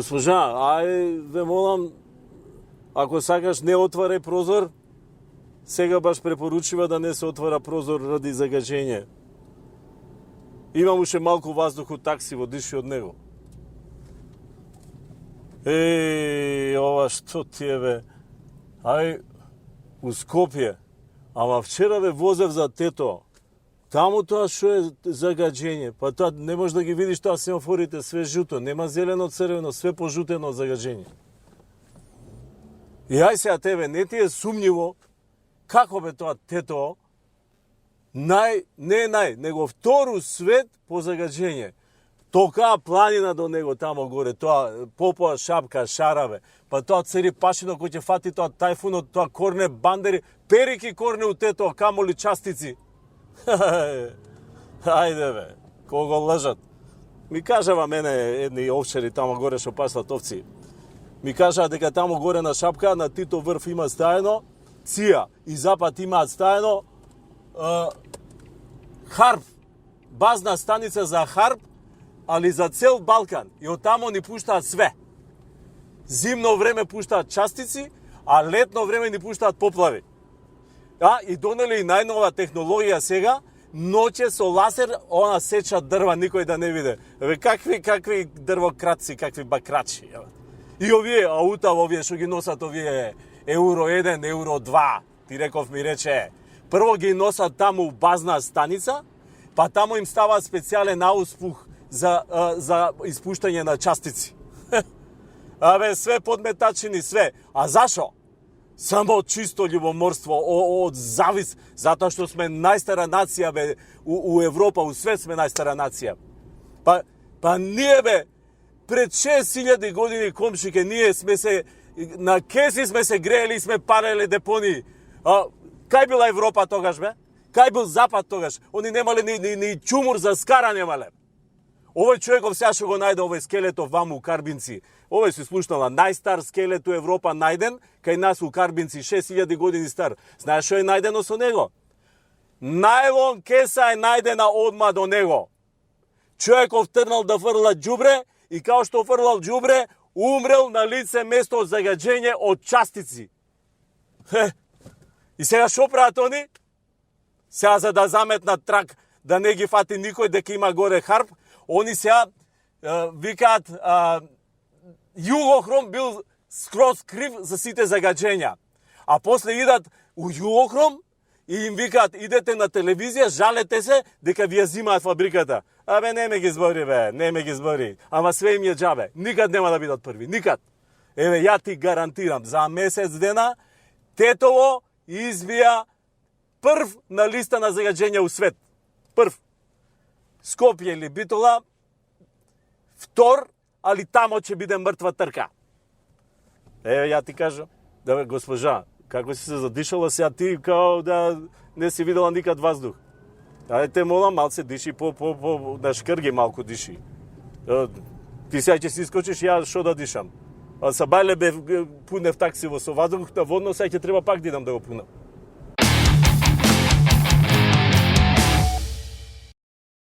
Госпожа, ве молам, ако сакаш не отварај прозор, сега баш препоручува да не се отвара прозор ради загажење. Имам уште малку воздух од таксиво, диши од него. Ова што ти е, бе? У Скопје. Ама вчера ве возев за Тето. Таму тоа што е загажење. Па тоа не можеш да ги видиш тоа семафорите, све жуто. Нема зелено, црвено, све пожутено од загажење. И сега тебе, не ти е сумњиво како бе тоа Тето, него втору свет по загажење. Тока планина до него тамо горе, тоа Попова шапка, Шараве, па тоа цари пашино кој ќе фати тоа тајфунот, тоа корне бандери, перики корне у Тето, камоли частици. Ајде бе, кого лажат. Ми кажава мене едни овчари тамо горе што паслат овци. Ми кажаа дека тамо горе на шапка, на Тито врв има стаено, Ција и Запад имаат стаено Харп, базна станица за Харп, али за цел Балкан. И оттамо ни пуштаат све. Зимно време пуштаат частици, а летно време ни пуштаат поплави. И донели и најнова технологија сега, ноќе со лазер, она сеча дрва, никој да не виде. Какви дрвокраци, какви бакрачи. И овие аута, овие што ги носат, овие Евро 1, Евро 2, ти реков ми рече, прво ги носат таму у базна станица, па таму им ставаат специјален ауспух за испуштање на частици. Све подметачини, све. А зашо? Само чисто љубоморство, од завис, затоа што сме најстара нација, бе, у Европа, у свет сме најстара нација. Па ние, бе, пред 6000 години, комшике, ние сме се, на кеси сме се греели, сме пареле депонии. Кај била Европа тогаш, бе? Кај бил Запад тогаш? Они немале ни чумур за скара немале. Овој човеков сега што го најде овој скелетов ваму у Карбинци. Овој се слушнала најстар скелет у Европа најден, кај нас у Карбинци, 6000 години стар. Знаеш што е најдено со него? Најлон кеса е најдена одма до него. Човеков трнал да фрла џубре и као што фрлал џубре, умрел на лице место од загажење од частици. И сега што прават они? Сега за да заметнат трак, да не ги фати никој дека има горе Харп, они сега викаат Југохром бил скроз крив за сите загажења. А после идат у Југохром и им викаат идете на телевизија, жалете се дека ви ја зимаат фабриката. Не ме ги збори, бе, не ме ги збори. Ама све им е џабе. Никад нема да бидат први, никад. Ја ти гарантирам, за месец дена Тетово избија прв на листа на загажења у свет. Прв. Скопје или Битола, втор, али тамо ќе биде мртва трка. Ја ти кажам, да бе, госпожа, како си се задишала сега ти, као да не си видела никад воздух. Ајде те молам, малце диши, да шкрги малку диши. Ти сега ќе си искочиш, ја шо да дишам. Са бајле бе пунев таксиво со воздух, водно сега ќе треба пак да идам да го пунам.